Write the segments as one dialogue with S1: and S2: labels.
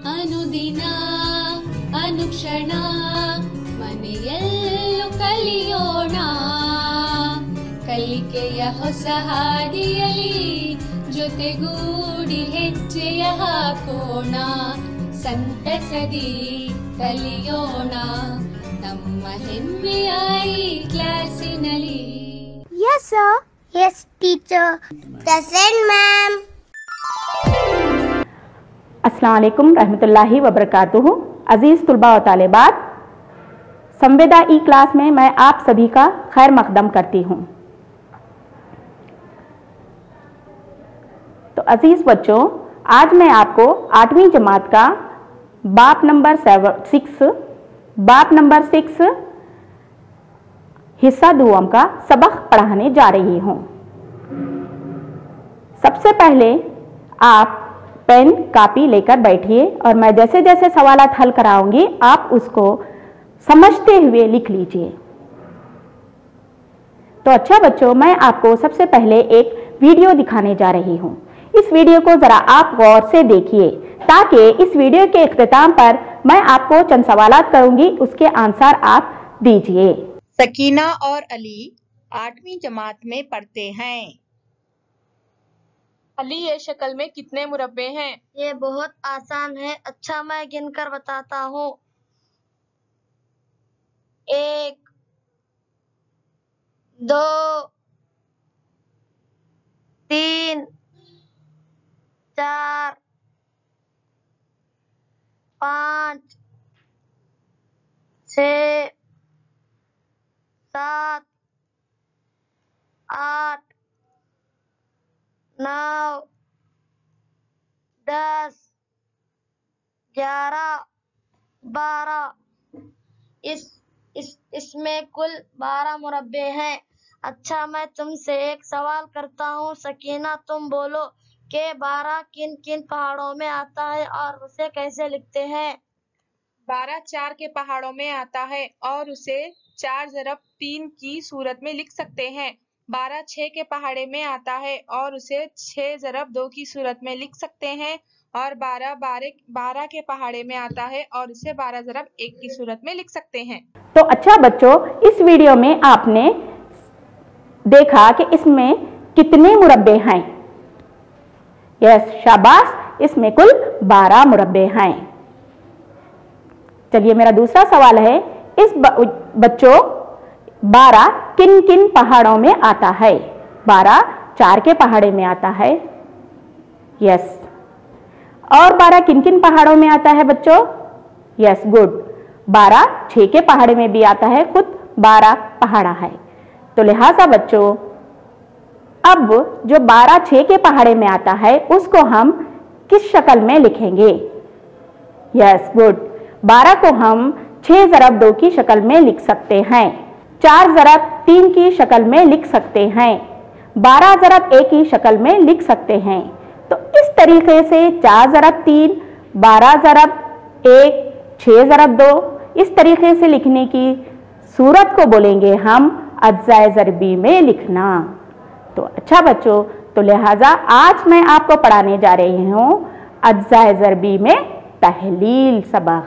S1: ಅನುದಿನ ಅನುಕ್ಷಣ ಮನೆಯಲ್ಲೂ ಕಲಿಯೋಣ, ಕಲಿಕೆಯ ಹೊಸ ಹಾದಿಯಲ್ಲಿ ಜೊತೆಗೂಡಿ ಹೆಜ್ಜೆಯ ಹಾಕೋಣ, ಸಂತಸದಿ ಕಲಿಯೋಣ ನಮ್ಮ ಹೆಮ್ಮೆಯ ಈ ಕ್ಲಾಸಿನಲ್ಲಿ.
S2: Yes sir. Yes teacher. Present ma'am.
S3: अस्सलाम वालेकुम रहमतुल्लाहि व बरकातुहू। अजीज़ तुलबा व तालिबात, संवेदा ई क्लास में मैं आप सभी का खैर मकदम करती हूँ। तो अजीज़ बच्चों, आज मैं आपको 8वीं जमात का बाप नंबर 6 हिस्सा दुआम का सबक पढ़ाने जा रही हूँ। सबसे पहले आप पेन कापी लेकर बैठिए और मैं जैसे जैसे सवालात हल कराऊंगी आप उसको समझते हुए लिख लीजिए। तो अच्छा बच्चों, मैं आपको सबसे पहले एक वीडियो दिखाने जा रही हूँ। इस वीडियो को जरा आप गौर से देखिए ताकि इस वीडियो के इख्तिताम पर मैं आपको चंद सवालात करूंगी, उसके आंसर आप दीजिए।
S4: सकीना और अली 8वीं जमात में पढ़ते हैं।
S5: अली, ये शक्ल में कितने मुरब्बे हैं?
S2: ये बहुत आसान है। अच्छा, मैं गिनकर बताता हूँ। 1 2 3 4 5 6 7 8 9 10 11 12। इसमें कुल 12 मुरब्बे हैं। अच्छा, मैं तुमसे एक सवाल करता हूँ। सकीना, तुम बोलो कि 12 किन किन पहाड़ों में आता है और उसे कैसे लिखते हैं?
S5: 12 4 के पहाड़ों में आता है और उसे 4 ज़रब 3 की सूरत में लिख सकते हैं। 12 6 के पहाड़े में आता है और उसे 6 ज़रब 2 की सूरत में लिख सकते हैं। और 12 के पहाड़े में आता है और उसे 12 ज़रब 1 की सूरत में लिख सकते हैं।
S3: तो अच्छा बच्चों, इस वीडियो में आपने देखा कि इसमें कितने मुरब्बे हैं। यस, शाबाश, इसमें कुल 12 मुरब्बे हैं। चलिए, मेरा दूसरा सवाल है, इस बच्चों 12 किन किन पहाड़ों में आता है? 12 4 के पहाड़े में आता है। यस, और 12 किन किन पहाड़ों में आता है बच्चों? Yes, good. 12 6 के पहाड़े में भी आता है, खुद 12 पहाड़ा है। तो लिहाजा बच्चों, अब जो 12 6 के पहाड़े में आता है उसको हम किस शक्ल में लिखेंगे? Yes, good. 12 को हम 6 ज़रब 2 की शक्ल में लिख सकते हैं, 4 ज़रब 3 की शक्ल में लिख सकते हैं, 12 ज़रब 1 की शक्ल में लिख सकते हैं। तो इस तरीके से 4 ज़रब 3, 12 ज़रब 1, 6 ज़रब 2, इस तरीके से लिखने की सूरत को बोलेंगे हम अज्जाए ज़रबी में लिखना। तो अच्छा बच्चों, तो लिहाजा आज मैं आपको पढ़ाने जा रही हूँ अज्जाए ज़रबी में तहलील सबक।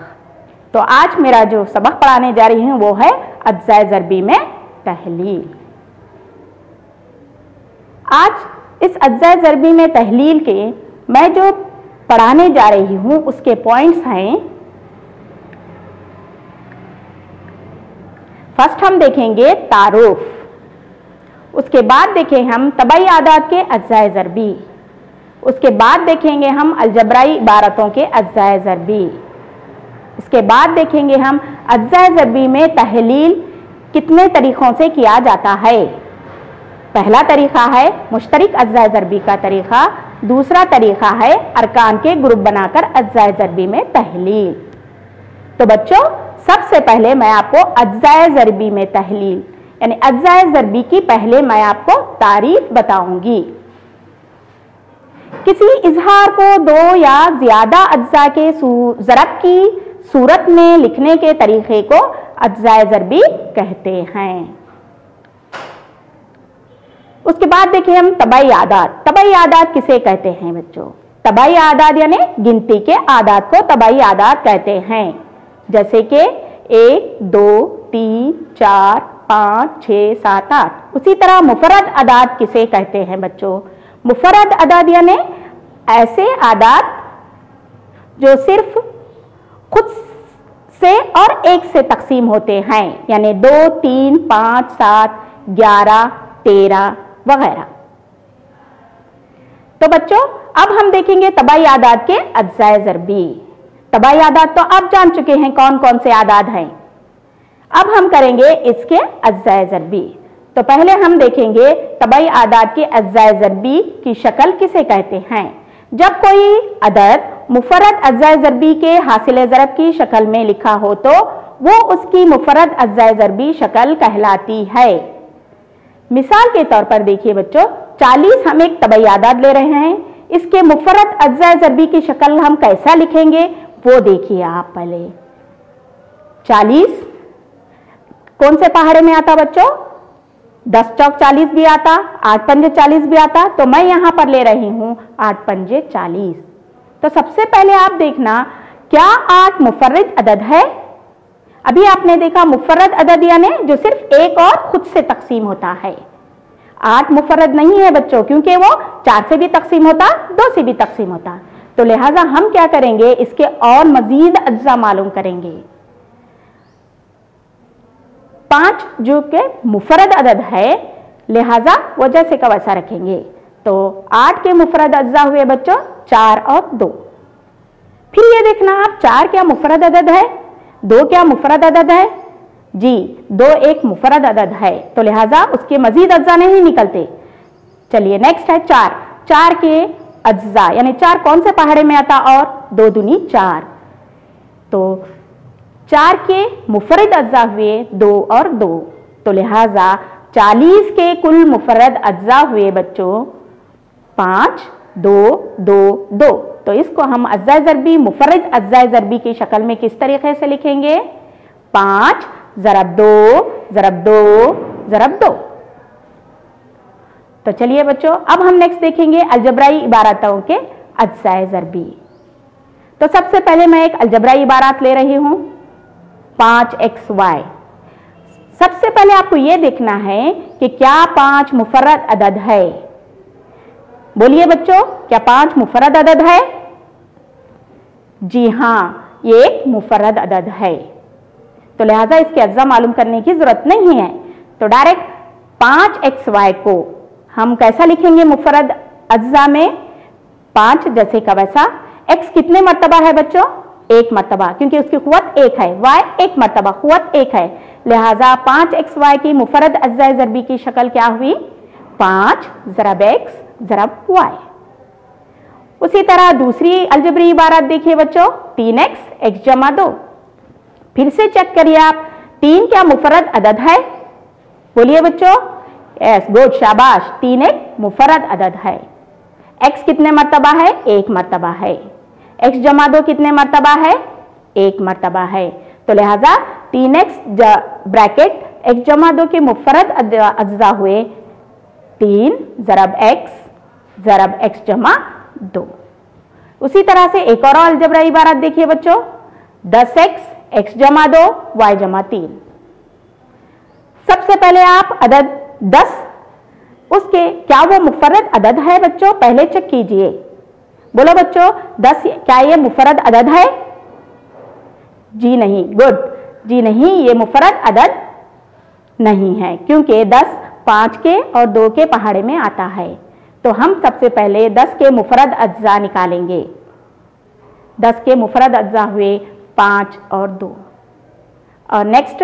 S3: तो आज मेरा जो सबक पढ़ाने जा रही हूँ वो है अज्जाए ज़रबी में तहलील। आज इस अज्जाए ज़रबी में तहलील के मैं जो पढ़ाने जा रही हूँ उसके पॉइंट्स हैं। फर्स्ट हम देखेंगे तारुफ, उसके बाद देखें हम तबई आदात के अज्जाए ज़रबी, उसके बाद देखेंगे हम अलजबराई इबारतों के अज्जाए ज़रबी, इसके बाद देखेंगे हम अज्जाए ज़रबी में तहलील कितने तरीक़ों से किया जाता है। पहला तरीक़ा है मुश्तरिक अज्जाए ज़रबी का तरीक़ा, दूसरा तरीक़ा है अरकान के ग्रुप बनाकर अज्जाए ज़रबी में तहलील। तो बच्चों, सबसे पहले मैं आपको अज्जाए ज़रबी में तहलील यानी अज्जाए ज़रबी की पहले मैं आपको तारीफ बताऊंगी। किसी इजहार को 2 या ज्यादा अज्जा के ज़रब की सूरत में लिखने के तरीके को अज्जाए ज़रबी कहते हैं। उसके बाद देखिए हम तबई आदात। तबई आदात किसे कहते हैं बच्चों? तबाई आदाद यानी गिनती के आदाद को तबाई आदाद कहते हैं, जैसे कि 1, 2, 3, 4, 5, 6, 7, 8। उसी तरह मुफरद आदाद किसे कहते हैं बच्चों? मुफरद आदाद यानी ऐसे आदाद जो सिर्फ खुद से और एक से तकसीम होते हैं, यानी 2, 3, 5, 7, 11, 13 वगैरह। तो बच्चों अब हम देखेंगे तबाई आदाद के अज्जाए ज़रबी। तबाई आदाद तो आप जान चुके हैं कौन कौन से आदाद हैं। अब हम करेंगे इसके अज्जाए ज़रबी। तो पहले हम देखेंगे तबाई आदाद के अज्जाए ज़रबी की शक्ल किसे कहते हैं। जब कोई अदद मुफरद अज्जाए ज़रबी के हासिल ज़रब की शक्ल में लिखा हो तो वो उसकी मुफरद अज्जाए ज़रबी शक्ल कहलाती है। मिसाल के तौर पर देखिए बच्चों, 40 हम एक तबाई आदाद ले रहे हैं, इसके मुफरद अज्जाए ज़रबी की शक्ल हम कैसा लिखेंगे वो देखिए आप पहले। 40 कौन से पहाड़े में आता बच्चों? 10 चौक 40 भी आता, 8 पंजे 40 भी आता, तो मैं यहां पर ले रही हूं 8 पंजे 40। तो सबसे पहले आप देखना क्या 8 मुफर्रद अदद है? अभी आपने देखा मुफर्रद अदद यानी जो सिर्फ एक और खुद से तकसीम होता है। 8 मुफर्रद नहीं है बच्चों, क्योंकि वो 4 से भी तकसीम होता, 2 से भी तकसीम होता। तो लिहाजा हम क्या करेंगे, इसके और मजीद अज्जा मालूम करेंगे। 5 जो कि मुफर्रद अदद है, लिहाजा वो जैसे का वैसा रखेंगे। तो 8 के मुफर्रद अज्जा हुए बच्चों 4 और 2। फिर ये देखना आप 4 क्या मुफर्रद अदद है, 2 क्या मुफर्रद अदद है? जी 2 एक मुफर्रद अदद है, तो लिहाजा उसके मजीद अज्जा नहीं निकलते। चलिए नेक्स्ट है 4। 4 के अज्जा यानी 4 कौन से पहाड़े में आता और 2 दूनी 4, तो 4 के मुफर्रद अज्जा हुए 2 और 2, तो लिहाजा 40 के कुल मुफर्रद अज्जा हुए बच्चों 5, 2, 2, 2। तो इसको हम अज्जाए ज़रबी मुफर्रद अज्जाए ज़रबी की शक्ल में किस तरीके से लिखेंगे? 5 ज़रब 2 ज़रब 2 ज़रब 2। तो चलिए बच्चों अब हम नेक्स्ट देखेंगे अलजबराई इबारतों के अज्जाए ज़रबी। तो सबसे पहले मैं एक अलजबराई इबारत ले रही हूं 5xy। सबसे पहले आपको यह देखना है कि क्या 5 मुफर्रद अदद है। बोलिए बच्चों, क्या 5 मुफर्रद अदद है? जी हां, ये एक मुफर्रद अदद है, तो लिहाजा इसके अज्जा मालूम करने की जरूरत नहीं है। तो डायरेक्ट 5xy को हम कैसा लिखेंगे मुफर्रद अज्जा में? 5 जैसे का वैसा। x कितने मर्तबा है बच्चों? 1 मर्तबा, क्योंकि उसकी कुव्वत 1 है। y 1 मर्तबा, कुव्वत 1 है, लिहाजा 5xy की मुफर्रद अज्जाए ज़रबी की शक्ल क्या हुई? 5 ज़रब x ज़रब y। उसी तरह दूसरी अलजबरी इबारत देखिए बच्चों 3x x जमा 2। फिर से चेक करिए आप, 3 क्या मुफर्रद अदद है? बोलिए बच्चों। यस गुड, शाबाश, 3 एक मुफर्रद अदद है। x कितने मर्तबा है? 1 मर्तबा है। x जमा 2 कितने मर्तबा है? 1 मर्तबा है, तो लिहाजा 3x ब्रैकेट x जमा 2 के मुफर्रद अज्जा हुए 3 ज़रब x ज़रब x जमा 2। उसी तरह से एक और अलजबरा इबारत देखिए बच्चों 10x x जमा 2 y जमा 3। सबसे पहले आप अदद 10, उसके क्या वो मुफर्रद अदद है बच्चों? पहले चेक कीजिए। बोलो बच्चों 10 क्या ये मुफर्रद अदद है? जी नहीं, गुड, जी नहीं, ये मुफर्रद अदद नहीं है, क्योंकि 10 5 के और 2 के पहाड़े में आता है। तो हम सबसे पहले 10 के मुफर्रद अज्जा निकालेंगे। 10 के मुफर्रद अज्जा हुए 5 और 2। और नेक्स्ट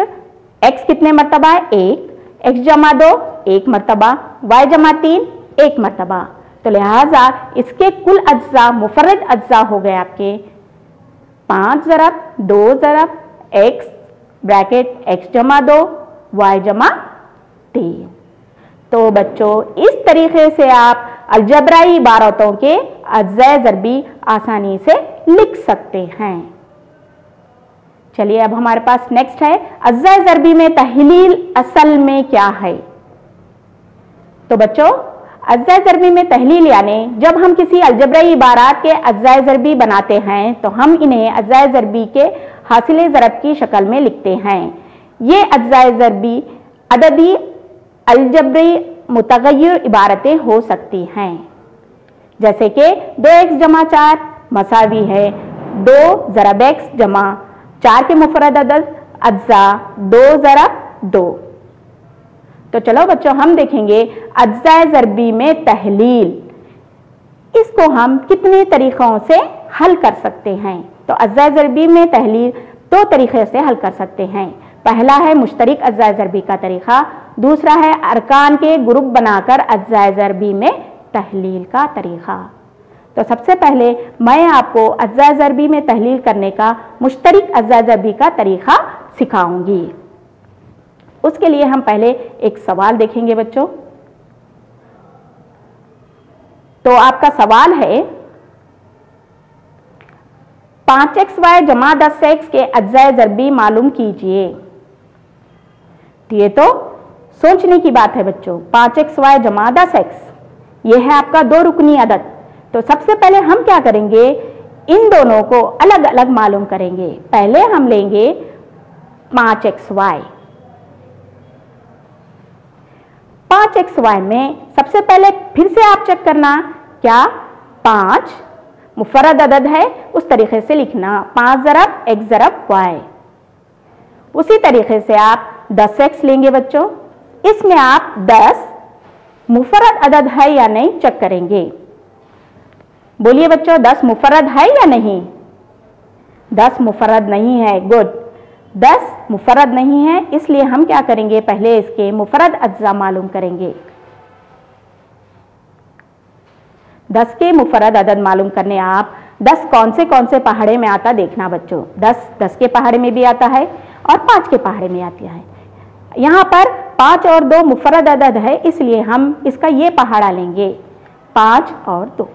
S3: x कितने मर्तबा है? 1, x जमा 2 1 मर्तबा, y जमा 3 1 मर्तबा, तो लिहाजा इसके कुल अज्जा मुफर्रद अज्जा हो गए आपके 5 ज़रब 2 ज़रब x ब्रैकेट x जमा 2 y जमा 3। तो बच्चों इस तरीके से आप अलजबराई इबारतों के अज्जाए ज़रबी आसानी से लिख सकते हैं। चलिए अब हमारे पास नेक्स्ट है अज्जाए ज़रबी में तहलील असल में क्या है। तो बच्चों अज्जा ज़रबी में तहलील यानी जब हम किसी अलजबराई इबारात के अज्जा ज़रबी बनाते हैं तो हम इन्हें अज्जा ज़रबी के हासिल ज़रब की शक्ल में लिखते हैं। ये अज्जा ज़रबी अददी अलजबरी मुतगय्यर इबारतें हो सकती हैं, जैसे कि 2x जमा 4 मसावी है 2 ज़रब x जमा 4 के मुफरद अदद अज्जा 2 ज़रब 2। तो चलो बच्चों हम देखेंगे अज्जा ज़रबी में तहलील, इसको हम कितने तरीक़ों से हल कर सकते हैं। तो अज्जा ज़रबी में तहलील 2 तरीक़े से हल कर सकते हैं। पहला है मुश्तरिक अज्जा ज़रबी का तरीक़ा, दूसरा है अरकान के ग्रुप बनाकर अज्जा ज़रबी में तहलील का तरीक़ा। तो सबसे पहले मैं आपको अज्जा ज़रबी में तहलील करने का मुश्तरिक अज्जा ज़रबी का तरीक़ा सिखाऊंगी। उसके लिए हम पहले एक सवाल देखेंगे बच्चों। तो आपका सवाल है 5xy जमा 10x के अज्जा ज़रबी मालूम कीजिए। तो ये तो सोचने की बात है बच्चों। 5xy जमा 10x ये है आपका 2 रुकनी अदद। तो सबसे पहले हम क्या करेंगे, इन दोनों को अलग अलग मालूम करेंगे। पहले हम लेंगे 5xy। 5xy में सबसे पहले फिर से आप चेक करना, क्या 5 मुफरद अदद है उस तरीके से लिखना 5 ज़रब x ज़रब y। उसी तरीके से आप 10x लेंगे बच्चों, इसमें आप 10 मुफरद अदद है या नहीं चेक करेंगे। बोलिए बच्चों 10 मुफरद है या नहीं? 10 मुफरद नहीं है, गुड। 10 मुफरद नहीं है, इसलिए हम क्या करेंगे, पहले इसके मुफरद अज्जा मालूम करेंगे। 10 के मुफरद अदद मालूम करने आप 10 कौन से पहाड़े में आता देखना बच्चों। 10 के पहाड़े में भी आता है और 5 के पहाड़े में आती है। यहाँ पर 5 और 2 मुफरद अदद है, इसलिए हम इसका ये पहाड़ा लेंगे 5 और 2।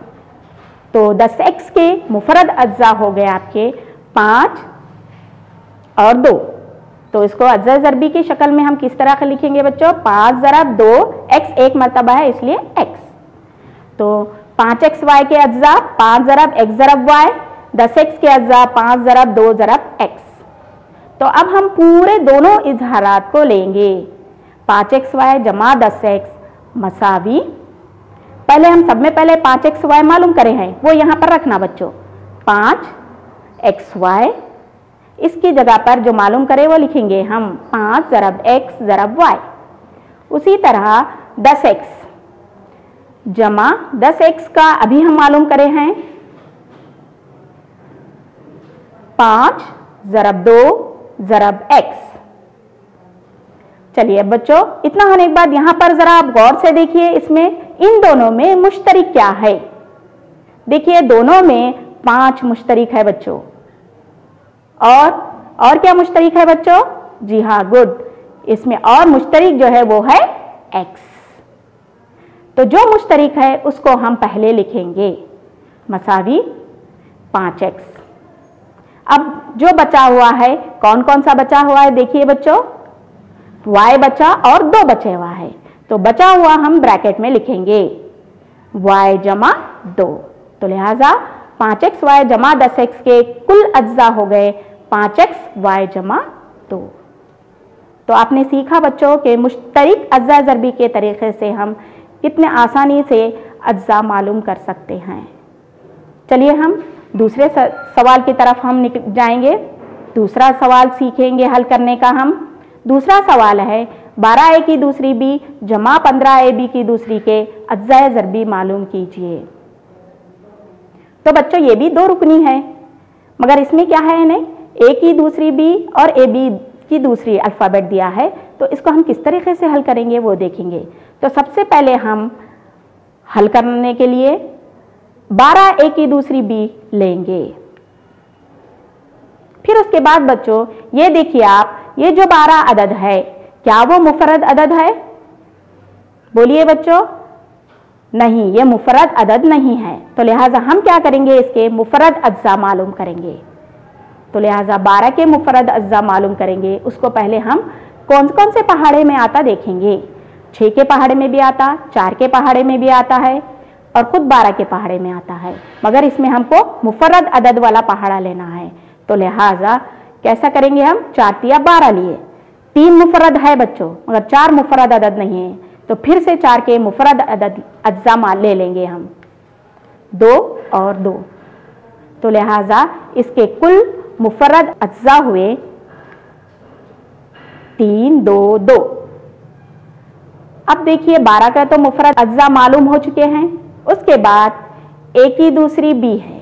S3: तो 10x के मुफरद अज्जा हो गए आपके 5 और 2। तो इसको अज्जा ज़रबी की शक्ल में हम किस तरह का लिखेंगे बच्चों, 5 ज़रब 2 x एक मरतबा है इसलिए x। तो 5xy के अज्जा 5 ज़रब x ज़रब y, 10x के अज्जा 5 ज़रब 2 ज़रब x। तो अब हम पूरे दोनों इजहारात को लेंगे। 5xy जमा 10x मसावी, पहले हम सब में पहले 5xy मालूम करे हैं वो यहाँ पर रखना बच्चों। 5xy इसकी जगह पर जो मालूम करे वो लिखेंगे हम 5 ज़रब x ज़रब y। उसी तरह 10x जमा 10x का अभी हम मालूम करे हैं 5 ज़रब 2 ज़रब x। चलिए बच्चों इतना होने के बाद यहाँ पर जरा आप गौर से देखिए, इसमें इन दोनों में मुश्तरिक क्या है। देखिए दोनों में 5 मुश्तरिक है बच्चों। और क्या मुश्तरिक है बच्चों? जी हाँ, गुड। इसमें और मुश्तरिक जो है वो है x। तो जो मुश्तरिक है उसको हम पहले लिखेंगे मसावी 5x। अब जो बचा हुआ है कौन कौन सा बचा हुआ है देखिए बच्चों, y बचा और 2 बचे हुआ है। तो बचा हुआ हम ब्रैकेट में लिखेंगे y जमा 2। तो लिहाजा 5xy जमा 10x के कुल अज्जा हो गए 5xy जमा 2। तो आपने सीखा बच्चों कि मुश्तरिक अज्जा ज़रबी के तरीके से हम कितने आसानी से अज्जा मालूम कर सकते हैं। चलिए हम दूसरे सवाल की तरफ हम जाएंगे। दूसरा सवाल सीखेंगे हल करने का हम। दूसरा सवाल है 12a की दूसरी b जमा 15ab की दूसरी के अज्जा ज़रबी मालूम कीजिए। तो बच्चों ये भी 2 रुकनी है, मगर इसमें क्या है नहीं, a की दूसरी b और ab की दूसरी अल्फ़ाबेट दिया है। तो इसको हम किस तरीके से हल करेंगे वो देखेंगे। तो सबसे पहले हम हल करने के लिए 12a की दूसरी b लेंगे। फिर उसके बाद बच्चों ये देखिए आप, ये जो 12 अदद है क्या वो मुफरद अदद है? बोलिए बच्चों, नहीं, ये मुफरद अदद नहीं है। तो लिहाजा हम क्या करेंगे, इसके मुफरद अज्जा मालूम करेंगे। तो लिहाजा 12 के मुफरद अज्जा मालूम करेंगे। उसको पहले हम कौन कौन से पहाड़े में आता देखेंगे। 6 के पहाड़े में भी आता, 4 के पहाड़े में भी आता है और खुद 12 के पहाड़े में आता है, मगर इसमें हमको मुफर्रद अदद वाला पहाड़ा लेना है। तो लिहाजा कैसा करेंगे हम, 4 तिया 12 लिए, 3 मुफर्रद है बच्चों मगर 4 मुफर्रद अदद नहीं है, तो फिर से 4 के मुफर्रद अदद अज्जा मान ले लेंगे हम, 2 और 2। तो लिहाजा इसके कुल मुफर्रद अज्जा हुए 3, 2, 2। अब देखिए 12 का तो मुफर्रद अज्जा मालूम हो चुके हैं। उसके बाद ए की दूसरी बी है,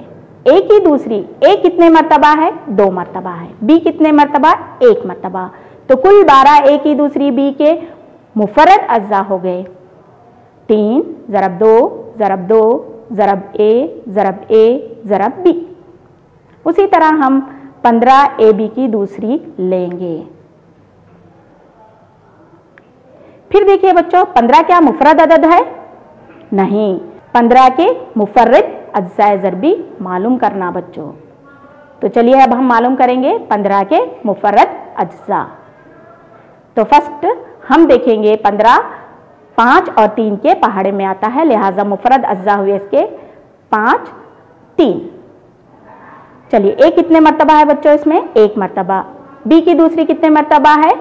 S3: ए की दूसरी, ए कितने मर्तबा है, 2 मर्तबा है, बी कितने मर्तबा, 1 मर्तबा, तो कुल 12 ए की दूसरी बी के मुफर्रद अज्जा हो गए। 3 ज़रब 2 ज़रब 2 ज़रब ए ज़रब ए ज़रब बी। उसी तरह हम 15 ए बी की दूसरी लेंगे। फिर देखिए बच्चों 15 क्या मुफर्रद अदद है, नहीं, 15 के मुफर्रद अज्जा ज़रबी मालूम करना बच्चों। तो चलिए अब हम मालूम करेंगे 15 के मुफर्रद अज्जा। तो फर्स्ट हम देखेंगे 15 5 और 3 के पहाड़े में आता है, लिहाजा मुफर्रद अज्जा हुए इसके 5, 3। चलिए ए कितने मर्तबा है बच्चों, इसमें 1 मर्तबा, बी की दूसरी कितने मर्तबा है,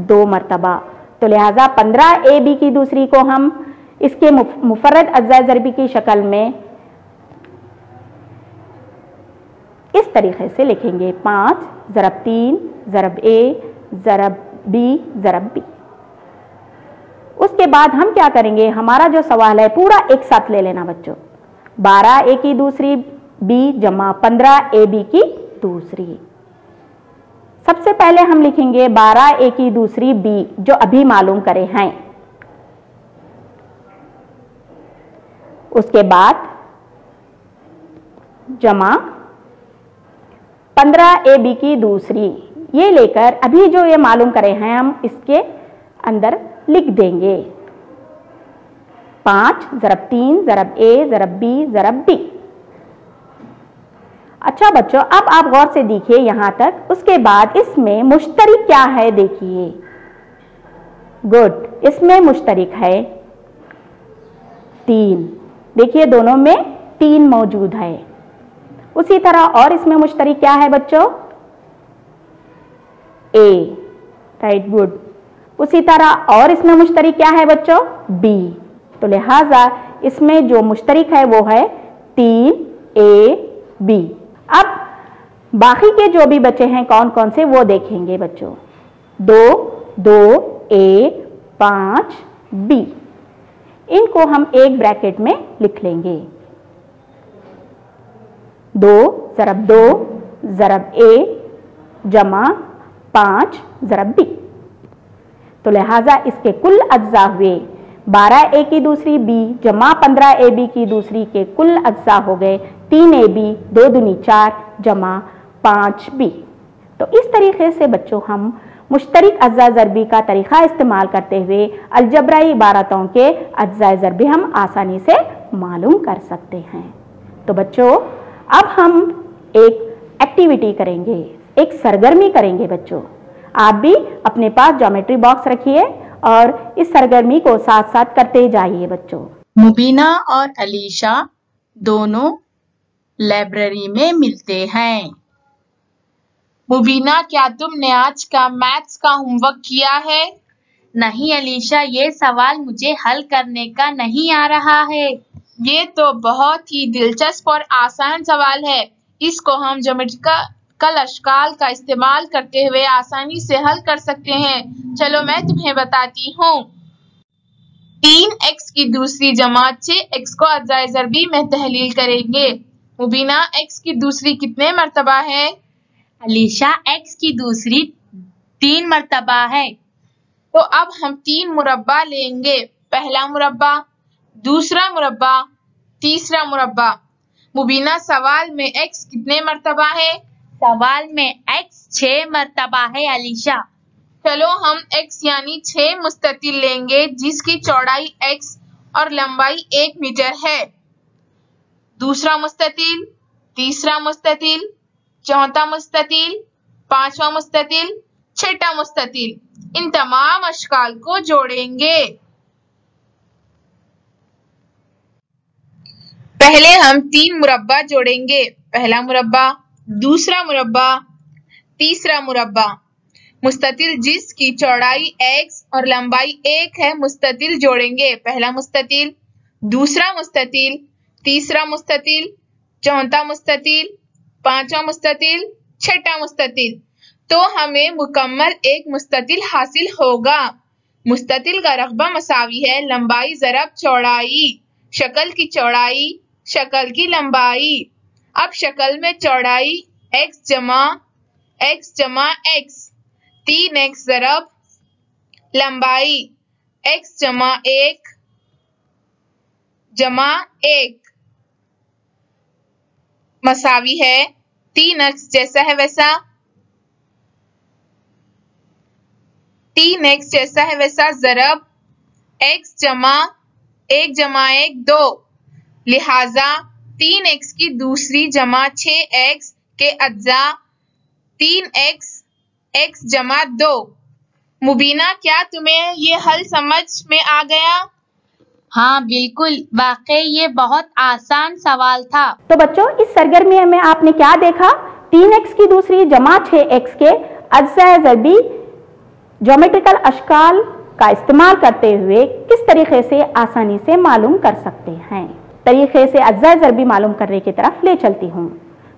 S3: 2 मर्तबा, तो लिहाजा 15 ए बी की दूसरी को हम इसके मुफर्रद अज्जा ज़रबी की शक्ल में इस तरीके से लिखेंगे, 5 ज़रब 3 ज़रब ए ज़रब बी ज़रब बी। उसके बाद हम क्या करेंगे, हमारा जो सवाल है पूरा एक साथ ले लेना बच्चों, 12 ए की दूसरी बी जमा 15 ए बी की दूसरी। सबसे पहले हम लिखेंगे 12 ए की दूसरी बी जो अभी मालूम करे हैं, उसके बाद जमा 15 ए बी की दूसरी, ये लेकर अभी जो ये मालूम करे हैं हम इसके अंदर लिख देंगे, 5 ज़रब 3 ज़रब ए ज़रब बी ज़रब बी। अच्छा बच्चों अब आप गौर से देखिए यहां तक। उसके बाद इसमें मुश्तरिक क्या है देखिए, गुड, इसमें मुश्तरिक है 3, देखिए दोनों में 3 मौजूद है। उसी तरह और इसमें मुश्तरिक क्या है बच्चों, ए, राइट, गुड। उसी तरह और इसमें मुश्तरिक क्या है बच्चों, बी, तो लिहाजा इसमें जो मुश्तरिक है वो है 3 ए बी। अब बाकी के जो भी बचे हैं कौन कौन से वो देखेंगे बच्चों, 2 2 ए 5 बी, इनको हम एक ब्रैकेट में लिख लेंगे, 2 ज़रब 2 ज़रब ए जमा 5 ज़रब बी। तो लिहाजा इसके कुल अज्जा हुए 12 ए की दूसरी बी जमा 15 ए बी की दूसरी के कुल अज्जा हो गए 3 ए बी 2 दूनी 4 जमा 5 बी। तो इस तरीके से बच्चों हम मुश्तरिक अज्जा ज़रबी का तरीक़ा इस्तेमाल करते हुए अलजबराई इबारतों के अज्जा ज़रबी हम आसानी से मालूम कर सकते हैं। तो बच्चों अब हम एक एक्टिविटी करेंगे, एक सरगर्मी करेंगे बच्चों। आप भी अपने पास ज्योमेट्री बॉक्स रखिए और इस सरगर्मी को साथ साथ करते जाइए बच्चों।
S4: मुबीना और अलीशा दोनों लाइब्रेरी में मिलते हैं। मुबीना, क्या तुमने आज का मैथ्स का होमवर्क किया है?
S6: नहीं अलीशा, ये सवाल मुझे हल करने का नहीं आ रहा है।
S5: ये तो बहुत ही दिलचस्प और आसान सवाल है। इसको हम ज्योमेट्रिकल अशकाल का इस्तेमाल करते हुए आसानी से हल कर सकते हैं। चलो मैं तुम्हें बताती हूँ। 3x की दूसरी जमा 6x को अज़ाए ज़रबी में तहलील करेंगे। मुबीना, x की दूसरी कितने मर्तबा है?
S6: अलीशा, x की दूसरी 3 मर्तबा है।
S5: तो अब हम 3 मुरब्बा लेंगे, पहला मुरब्बा, दूसरा मुरब्बा, तीसरा मुरब्बा। मुबीना, सवाल में x कितने मर्तबा है?
S6: सवाल में x 6 मर्तबा है अलीशा।
S5: चलो हम x यानी 6 मुस्ततिल लेंगे जिसकी चौड़ाई x और लंबाई 1 मीटर है। दूसरा मुस्ततिल, तीसरा मुस्ततिल, चौथा मुस्ततिल, पांचवा मुस्ततिल, छठा मुस्ततिल, इन तमाम अशकाल को जोड़ेंगे। पहले हम 3 मुरब्बा जोड़ेंगे। पहला मुरब्बा, दूसरा मुरब्बा, तीसरा मुरब्बा। मुस्ततिल जिसकी चौड़ाई x और लंबाई 1 है, मुस्ततिल जोड़ेंगे। पहला मुस्ततिल, दूसरा मुस्ततिल, तीसरा मुस्ततिल, चौथा मुस्ततिल, पांचवा मुस्ततिल, छठा मुस्ततिल। तो हमें मुकम्मल एक मुस्ततिल हासिल होगा। मुस्ततिल का रकबा मसावी है लंबाई ज़रब चौड़ाई, शक्ल की चौड़ाई, शक्ल की लंबाई। अब शक्ल में चौड़ाई x जमा x, 3x ज़रब लंबाई x जमा 1 जमा 1 मसावी है 3x जैसा है वैसा, 3x जैसा है वैसा ज़रब x जमा 1 जमा 1 2। लिहाजा 3x की दूसरी जमा 6x के अज्जा 3x x जमा 2। मुबीना, क्या तुम्हें ये हल समझ में आ गया?
S6: हाँ बिल्कुल, वाकई ये बहुत आसान सवाल था।
S3: तो बच्चों, इस सरगर्मी में आपने क्या देखा? 3x की दूसरी जमा 6x के अज्जा ज़रबी ज्योमेट्रिकल अशकाल का इस्तेमाल करते हुए किस तरीके से आसानी से मालूम कर सकते हैं। तरीके से अज्जा ज़रबी मालूम करने की तरफ ले चलती हूँ।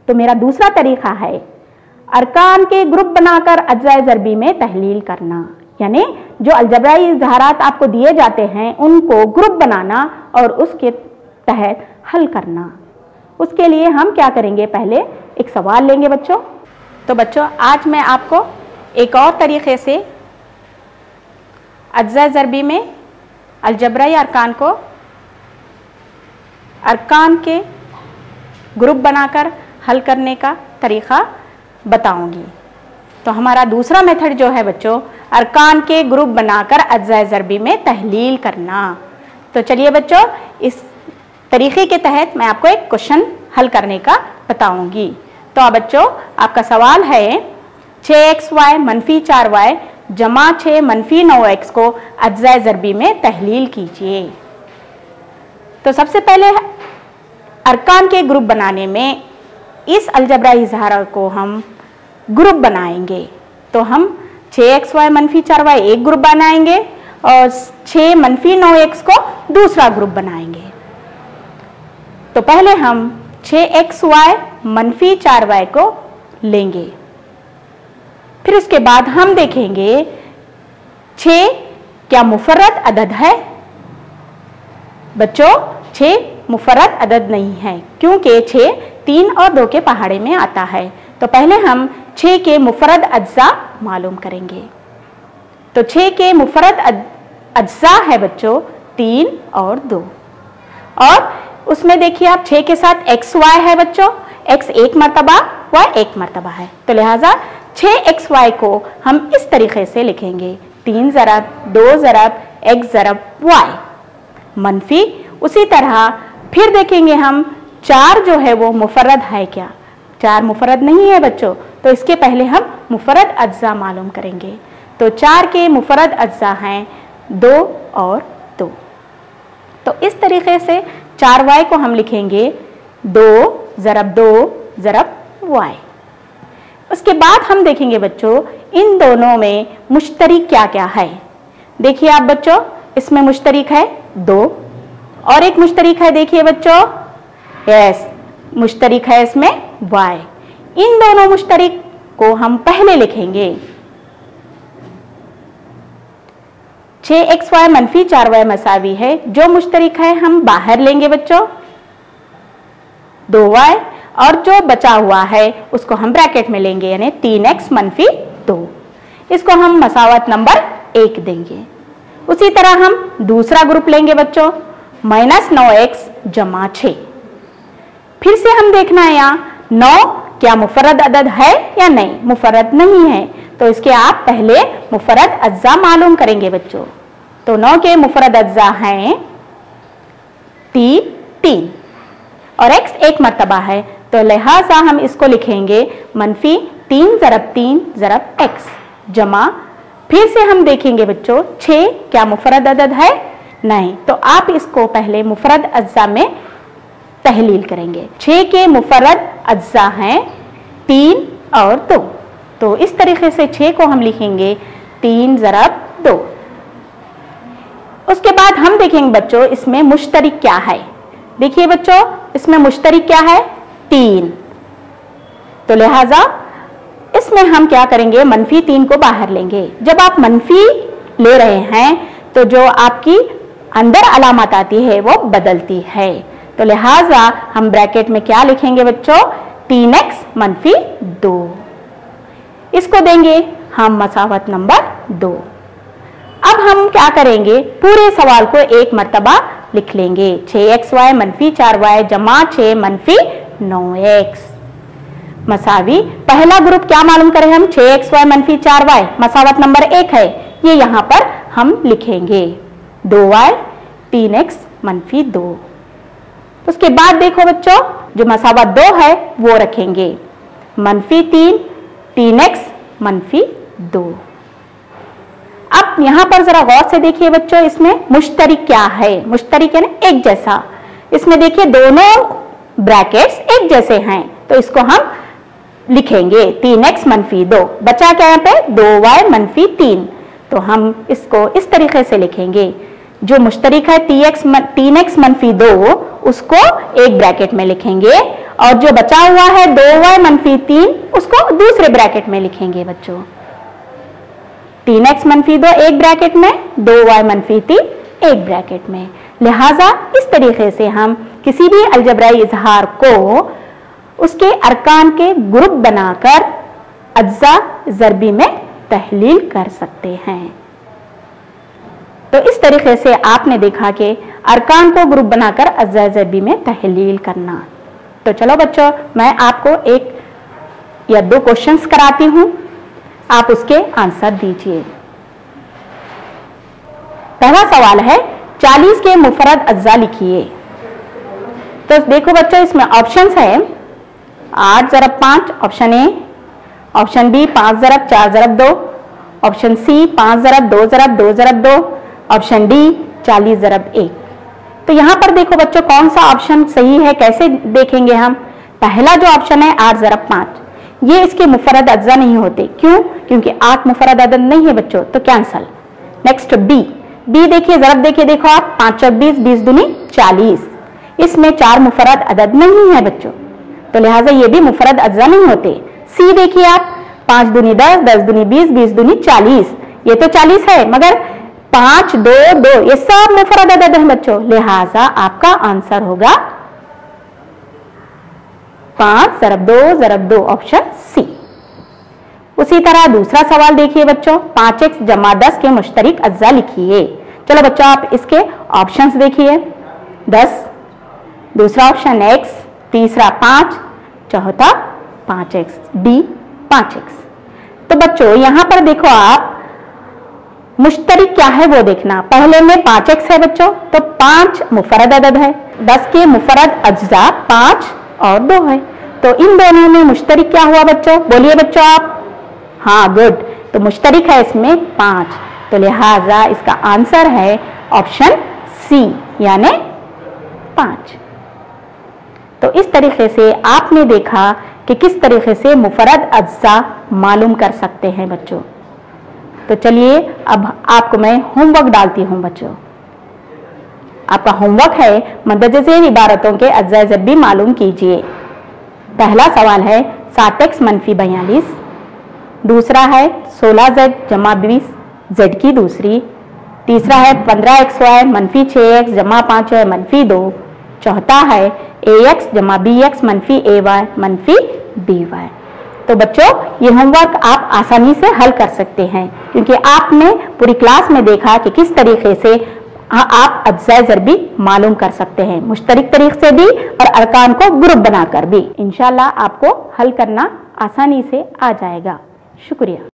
S3: तो मेरा दूसरा तरीका है अरकान के ग्रुप बनाकर अज्जा ज़रबी में तहलील करना, यानी जो अलजबराई इज़हारात आपको दिए जाते हैं उनको ग्रुप बनाना और उसके तहत हल करना। उसके लिए हम क्या करेंगे, पहले एक सवाल लेंगे बच्चों। तो बच्चों, आज मैं आपको एक और तरीके से अज्जा ज़रबी में अलजबराई अरकान को अरकान के ग्रुप बनाकर हल करने का तरीक़ा बताऊंगी। तो हमारा दूसरा मेथड जो है बच्चों, अरकान के ग्रुप बनाकर अज्जा ज़रबी में तहलील करना। तो चलिए बच्चों, इस तरीक़े के तहत मैं आपको एक क्वेश्चन हल करने का बताऊंगी। तो अब बच्चों, आपका सवाल है 6xy मनफी 4y जमा 6 मनफी 9x को अज्जा ज़रबी में तहलील कीजिए। तो सबसे पहले अरकान के ग्रुप बनाने में इस अलजबराई इज़हारा को हम ग्रुप बनाएंगे। तो हम 6xy मनफी 4y एक ग्रुप बनाएंगे और 6 मनफी 9x को दूसरा ग्रुप बनाएंगे। तो पहले हम 6xy मनफी 4y को लेंगे। फिर उसके बाद हम देखेंगे 6 क्या मुफर्रद अदद है। बच्चों, 6 मुफर्रद अदद नहीं है क्योंकि 6 3 और 2 के पहाड़े में आता है। तो पहले हम 6 के मुफर्रद अज्जा मालूम करेंगे। तो 6 के मुफर्रद अज्जा है बच्चों 3 और 2। और उसमें देखिए आप 6 के साथ xy है बच्चों, x एक मर्तबा, y एक मर्तबा है। तो लिहाजा 6xy को हम इस तरीके से लिखेंगे 3 ज़रब 2 ज़रब x ज़रब y मनफी। उसी तरह फिर देखेंगे हम 4 जो है वो मुफर्रद है क्या। 4 मुफर्रद नहीं है बच्चों, तो इसके पहले हम मुफर्रद अज्जा मालूम करेंगे। तो 4 के मुफर्रद अज्जा हैं 2 और 2। तो इस तरीके से 4y को हम लिखेंगे 2 ज़रब 2 ज़रब y। उसके बाद हम देखेंगे बच्चों इन दोनों में मुश्तरिक क्या क्या है। देखिए आप बच्चों, इसमें मुश्तरिक है 2 और एक मुश्तरिक है, देखिए बच्चों, यस मुश्तरिक है इसमें y। इन दोनों मुश्तरिक को हम पहले लिखेंगे 6xy मनफी 4y मसावी है। जो मुश्तरिक है हम बाहर लेंगे बच्चों 2y, और जो बचा हुआ है उसको हम ब्रैकेट में लेंगे यानी 3x मनफी 2। इसको हम मसावत नंबर 1 देंगे। उसी तरह हम दूसरा ग्रुप लेंगे बच्चों माइनस 9x जमा 6। फिर से हम देखना है यहाँ 9 क्या मुफर्रद अदद है या नहीं, मुफर्रद नहीं है। तो इसके आप पहले मुफर्रद अज्जा मालूम करेंगे बच्चों। तो 9 के मुफर्रद अज्जा हैं 3 और x एक मर्तबा है। तो लिहाजा हम इसको लिखेंगे मनफी 3 ज़रब 3 ज़रब x जमा। फिर से हम देखेंगे बच्चों 6 क्या मुफर्रद अदद है, नहीं। तो आप इसको पहले मुफर्रद अज्जा में तहलील करेंगे। 6 के मुफर्रद अज्जा हैं 3 और 2, तो इस तरीके से 6 को हम लिखेंगे 3 ज़रब 2। उसके बाद हम देखेंगे बच्चों इसमें मुश्तरिक क्या है। देखिए बच्चों इसमें मुश्तरिक क्या है 3, तो लिहाजा इसमें हम क्या करेंगे -3 को बाहर लेंगे। जब आप मनफी ले रहे हैं तो जो आपकी अंदर अलामत आती है वो बदलती है, तो लिहाजा हम ब्रैकेट में क्या लिखेंगे बच्चों 3x - 2, इसको देंगे हम मसावत नंबर 2। अब हम क्या करेंगे पूरे सवाल को एक मर्तबा लिख लेंगे 6xy - 4y जमा 6 - 9x मसावी। पहला ग्रुप क्या मालूम करें हम 6xy - 4y मसावत नंबर 1 है, ये यहां पर हम लिखेंगे 2y 3x - 2। उसके बाद देखो बच्चों जो मसावत 2 है वो रखेंगे -3 3x - 2। अब यहां पर जरा गौर से देखिए बच्चों इसमें मुश्तरिक क्या है, मुश्तरिक यानी एक जैसा। इसमें देखिए दोनों ब्रैकेट्स एक जैसे हैं, तो इसको हम लिखेंगे 3x - 2। बचा क्या यहाँ पे 2y - 3, तो हम इसको इस तरीके से लिखेंगे। जो मुश्तरिक है 3x - 2 उसको एक ब्रैकेट में लिखेंगे और जो बचा हुआ है 2y - 3 उसको दूसरे ब्रैकेट में लिखेंगे बच्चों। 3x - 2 एक ब्रैकेट में, 2y - 3 एक ब्रैकेट में। लिहाजा इस तरीके से हम किसी भी अलजबराई इजहार को उसके अरकान के ग्रुप बनाकर अज्जा ज़रबी में तहलील कर सकते हैं। तो इस तरीके से आपने देखा कि अरकान को ग्रुप बनाकर अज्जा ज़रबी में तहलील करना। तो चलो बच्चों मैं आपको 1 या 2 क्वेश्चंस कराती हूं, आप उसके आंसर दीजिए। पहला सवाल है 40 के मुफरद अज्जा लिखिए। तो देखो बच्चों इसमें ऑप्शंस है 8 ज़रब 5 ऑप्शन ए, ऑप्शन बी 5 ज़रब 4 ज़रब 2, ऑप्शन सी 5 ज़रब 2 ज़रब 2 ज़रब 2, ऑप्शन डी 40 ज़रब 1। तो यहां पर देखो बच्चों कौन सा ऑप्शन सही है, कैसे देखेंगे हम। पहला जो ऑप्शन है 8 ज़रब 5 ये इसके मुफरद अज्जा नहीं होते, क्यों? क्योंकि 8 मुफरद अदद नहीं है बच्चों, तो कैंसल। नेक्स्ट बी देखिए ज़रब देखिए, देखो आप 5 चौक 20 20 दूनी 40, इसमें 4 मुफरद अदद नहीं है बच्चों, तो लिहाजा ये भी मुफरद अज्जा नहीं होते। सी देखिए आप 5 दूनी 10 10 दूनी 20 20 दूनी 40, ये तो 40 है मगर 5 2 2 ये सब मुफरद अदद है बच्चों, लिहाजा आपका आंसर होगा 5 ज़रब 2 ज़रब 2 ऑप्शन सी। उसी तरह दूसरा सवाल देखिए बच्चों 5x जमा 10 के मुश्तरिक अज्जा लिखिए। चलो बच्चों आप इसके ऑप्शंस देखिए 10, दूसरा ऑप्शन x, तीसरा 5, चौथा 5x, डी 5x। तो बच्चों यहां पर देखो आप मुश्तरिक क्या है वो देखना। पहले में 5x है बच्चों, तो 5 मुफरद अदद है, 10 के मुफरद अज्जा 5 और 2 है, तो इन दोनों में मुश्तरिक क्या हुआ बच्चों, बोलिए बच्चों आप। हाँ गुड, तो मुश्तरिक है इसमें 5, तो लिहाजा इसका आंसर है ऑप्शन सी यानी 5। तो इस तरीके से आपने देखा कि किस तरीके से मुफरद अज्जा मालूम कर सकते हैं बच्चों। तो चलिए अब आपको मैं होमवर्क डालती हूं बच्चों। आपका होमवर्क है मदद से इबारतों के अज्जा ज़रबी मालूम कीजिए। पहला सवाल है 7x - 42, दूसरा है 16z जमा 20 z की दूसरी, तीसरा है 15xy - 6x जमा 5y - 2, चौथा है ax जमा bx - ay - by। तो बच्चों ये होमवर्क आप आसानी से हल कर सकते हैं, क्योंकि आपने पूरी क्लास में देखा कि किस तरीके से आप अज्जा ज़रबी मालूम कर सकते हैं, मुश्तरिक तरीके से भी और अरकान को ग्रुप बनाकर भी। इंशाल्लाह आपको हल करना आसानी से आ जाएगा। शुक्रिया।